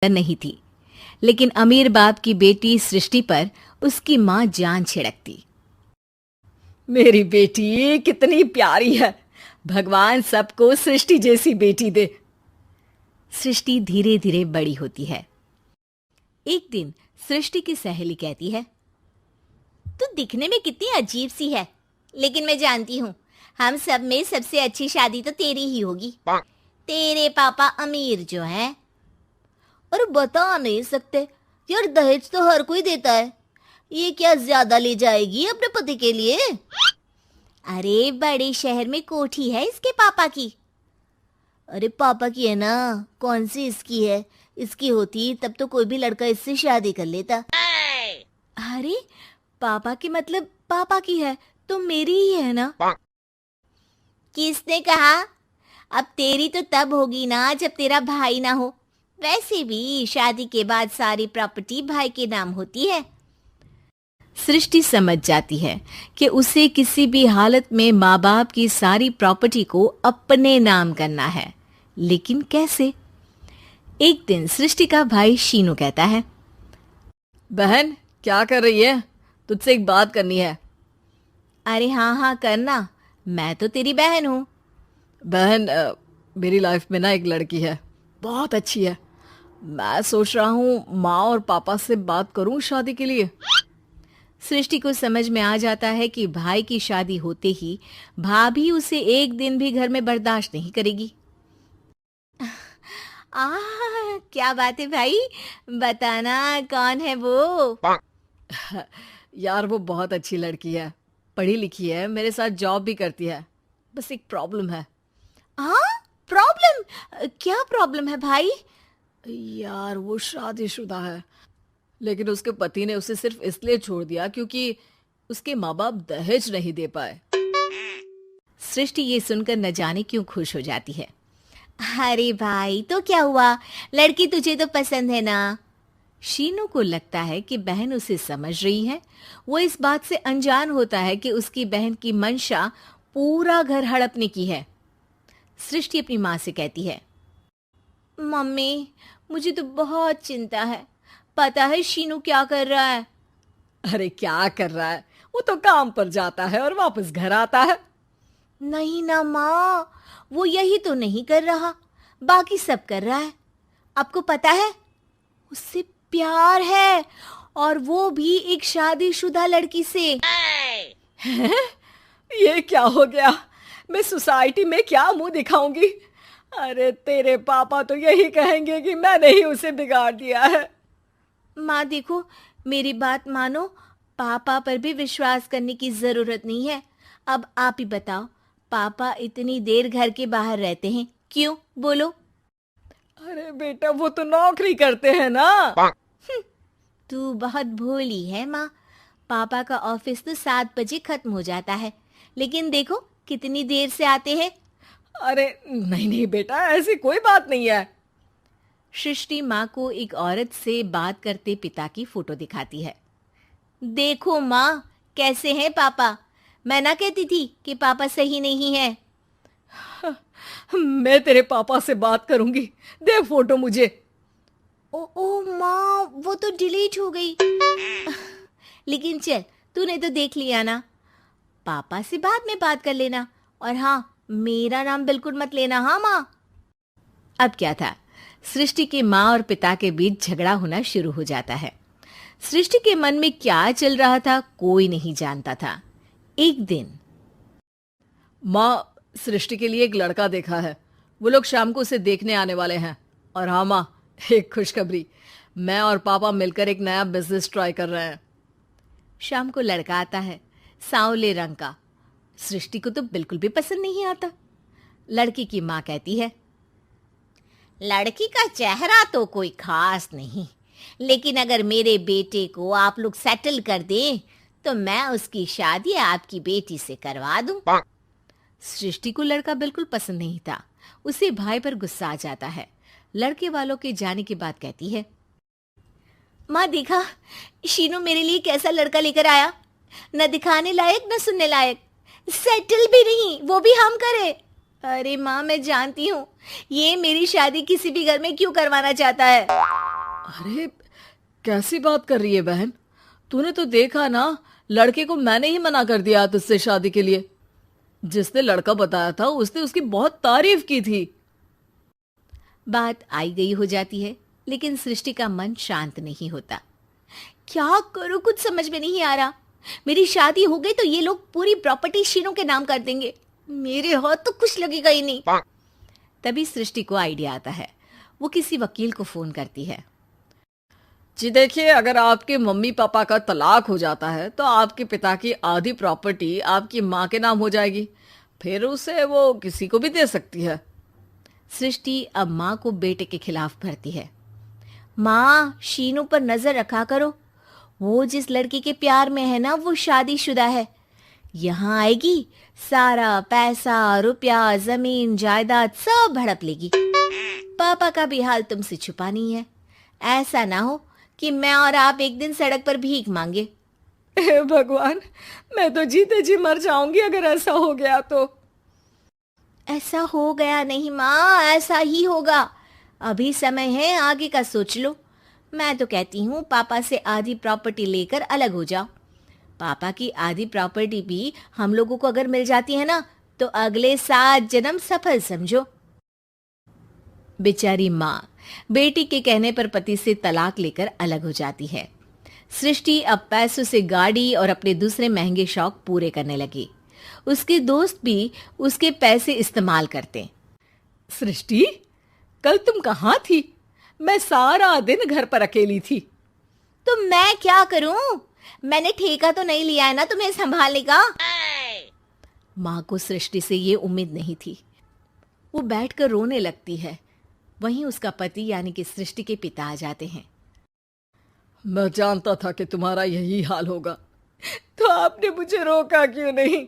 नहीं थी, लेकिन अमीर बाप की बेटी सृष्टि पर उसकी माँ जान छिड़कती। मेरी बेटी कितनी प्यारी है, भगवान सबको सृष्टि जैसी बेटी दे। सृष्टि धीरे धीरे बड़ी होती है। एक दिन सृष्टि की सहेली कहती है, तू दिखने में कितनी अजीब सी है, लेकिन मैं जानती हूँ हम सब में सबसे अच्छी शादी तो तेरी ही होगी। तेरे पापा अमीर जो हैं। और बता नहीं सकते यार, दहेज तो हर कोई देता है, ये क्या ज्यादा ले जाएगी अपने पति के लिए? अरे बड़े शहर में कोठी है इसके पापा की। अरे पापा की है ना, कौन सी इसकी है? इसकी होती तब तो कोई भी लड़का इससे शादी कर लेता। अरे पापा की मतलब पापा की है तो मेरी ही है ना? किसने कहा? अब तेरी तो तब होगी ना जब तेरा भाई ना हो। वैसे भी शादी के बाद सारी प्रॉपर्टी भाई के नाम होती है। सृष्टि समझ जाती है कि उसे किसी भी हालत में माँ बाप की सारी प्रॉपर्टी को अपने नाम करना है, लेकिन कैसे? एक दिन सृष्टि का भाई शीनू कहता है, बहन क्या कर रही है? तुझसे एक बात करनी है। अरे हाँ हाँ करना, मैं तो तेरी बहन हूँ। बहन मेरी लाइफ में ना एक लड़की है, बहुत अच्छी है। मैं सोच रहा हूँ माँ और पापा से बात करूँ शादी के लिए। सृष्टि को समझ में आ जाता है कि भाई की शादी होते ही भाभी उसे एक दिन भी घर में बर्दाश्त नहीं करेगी। क्या बात है भाई, बताना कौन है वो? यार वो बहुत अच्छी लड़की है, पढ़ी लिखी है, मेरे साथ जॉब भी करती है। बस एक प्रॉब्लम है। हाँ प्रॉब्लम? क्या प्रॉब्लम है भाई? यार वो शादीशुदा है, लेकिन उसके पति ने उसे सिर्फ इसलिए छोड़ दिया क्योंकि उसके माँ बाप दहेज नहीं दे पाए। सृष्टि ये सुनकर न जाने क्यों खुश हो जाती है। अरे भाई तो क्या हुआ, लड़की तुझे तो पसंद है ना? शीनू को लगता है कि बहन उसे समझ रही है। वो इस बात से अनजान होता है कि उसकी बहन की मंशा पूरा घर हड़पने की है। सृष्टि अपनी माँ से कहती है, मम्मी मुझे तो बहुत चिंता है, पता है शीनू क्या कर रहा है? अरे क्या कर रहा है, वो तो काम पर जाता है और वापस घर आता है। नहीं ना माँ, वो यही तो नहीं कर रहा, बाकी सब कर रहा है। आपको पता है उससे प्यार है, और वो भी एक शादीशुदा लड़की से। हैं? ये क्या हो गया? मैं सोसाइटी में क्या मुंह दिखाऊंगी? अरे तेरे पापा तो यही कहेंगे कि मैंने ही उसे बिगाड़ दिया है। माँ देखो, मेरी बात मानो, पापा पर भी विश्वास करने की जरूरत नहीं है। अब आप ही बताओ, पापा इतनी देर घर के बाहर रहते हैं क्यों, बोलो? अरे बेटा वो तो नौकरी करते हैं ना। तू बहुत भोली है माँ। पापा का ऑफिस तो 7 बजे खत्म हो जाता है, लेकिन देखो कितनी देर से आते हैं। अरे नहीं नहीं बेटा, ऐसी कोई बात नहीं है। सृष्टि माँ को एक औरत से बात करते पिता की फोटो दिखाती है। देखो माँ कैसे हैं पापा, मैं ना कहती थी कि पापा सही नहीं है। मैं तेरे पापा से बात करूंगी, दे फोटो मुझे। ओ माँ, वो तो डिलीट हो गई। लेकिन चल, तूने तो देख लिया ना, पापा से बाद में बात कर लेना। और हाँ, मेरा नाम बिल्कुल मत लेना। हाँ माँ। अब क्या था, सृष्टि के माँ और पिता के बीच झगड़ा होना शुरू हो जाता है। सृष्टि के मन में क्या चल रहा था कोई नहीं जानता था। एक दिन, माँ सृष्टि के लिए एक लड़का देखा है, वो लोग शाम को उसे देखने आने वाले हैं। और हाँ माँ, एक खुशखबरी, मैं और पापा मिलकर एक नया बिजनेस ट्राई कर रहे हैं। शाम को लड़का आता है, सांवले रंग का। सृष्टि को तो बिल्कुल भी पसंद नहीं आता। लड़की की माँ कहती है, लड़की का चेहरा तो कोई खास नहीं, लेकिन अगर मेरे बेटे को आप लोग सेटल कर दें तो मैं उसकी शादी आपकी बेटी से करवा दूं। सृष्टि को लड़का बिल्कुल पसंद नहीं था। उसे भाई पर गुस्सा आ जाता है। लड़के वालों के जाने के बाद कहती है, माँ देखा शीनू मेरे लिए कैसा लड़का लेकर आया, न दिखाने लायक न सुनने लायक, सेटल भी नहीं, वो भी हम करे। अरे माँ, मैं जानती हूँ ये मेरी शादी किसी भी घर में क्यों करवाना चाहता है। अरे कैसी बात कर रही है बहन? तूने तो देखा ना, लड़के को मैंने ही मना कर दिया तुझसे शादी के लिए। जिसने लड़का बताया था उसने उसकी बहुत तारीफ की थी। बात आई गई हो जाती है, लेकिन सृष्टि का मन शांत नहीं होता। क्या करूं, कुछ समझ में नहीं आ रहा। मेरी शादी हो गई तो ये लोग पूरी प्रॉपर्टी शीनू के नाम कर देंगे, मेरे हाथ तो कुछ लगेगा ही नहीं। तभी सृष्टि को आइडिया आता है। वो किसी वकील को फोन करती है। जी देखिए, अगर आपके मम्मी पापा का तलाक हो जाता है तो आपके पिता की आधी प्रॉपर्टी आपकी माँ के नाम हो जाएगी, फिर उसे वो किसी को भी दे सकती है। सृष्टि अब माँ को बेटे के खिलाफ भरती है। माँ, शीनू पर नजर रखा करो। वो जिस लड़की के प्यार में है ना, वो शादीशुदा है। यहाँ आएगी, सारा पैसा, रुपया, जमीन, जायदाद सब हड़प लेगी। पापा का भी हाल तुमसे छुपा नहीं है। ऐसा ना हो कि मैं और आप एक दिन सड़क पर भीख मांगे। हे भगवान, मैं तो जीते जी मर जाऊंगी अगर ऐसा हो गया तो। ऐसा हो गया नहीं माँ, ऐसा ही होगा। अभी समय है, आगे का सोच लो। मैं तो कहती हूँ पापा से आधी प्रॉपर्टी लेकर अलग हो जाओ। पापा की आधी प्रॉपर्टी भी हम लोगों को अगर मिल जाती है ना, तो अगले 7 जन्म सफल समझो। बेचारी माँ बेटी के कहने पर पति से तलाक लेकर अलग हो जाती है। सृष्टि अब पैसों से गाड़ी और अपने दूसरे महंगे शौक पूरे करने लगी। उसके दोस्त भी उसके पैसे इस्तेमाल करते। सृष्टि, कल तुम कहाँ थी? मैं सारा दिन घर पर अकेली थी। तो मैं क्या करूं? मैंने ठेका तो नहीं लिया है ना तुम्हें संभालने का। माँ को सृष्टि से ये उम्मीद नहीं थी। वो बैठकर रोने लगती है। वहीं उसका पति यानी कि सृष्टि के पिता आ जाते हैं। मैं जानता था कि तुम्हारा यही हाल होगा, तो आपने मुझे रोका क्यों नहीं?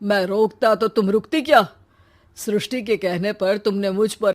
मैं रोकता तो तुम रुकती क्या? सृष्टि के कहने पर तुमने मुझ पर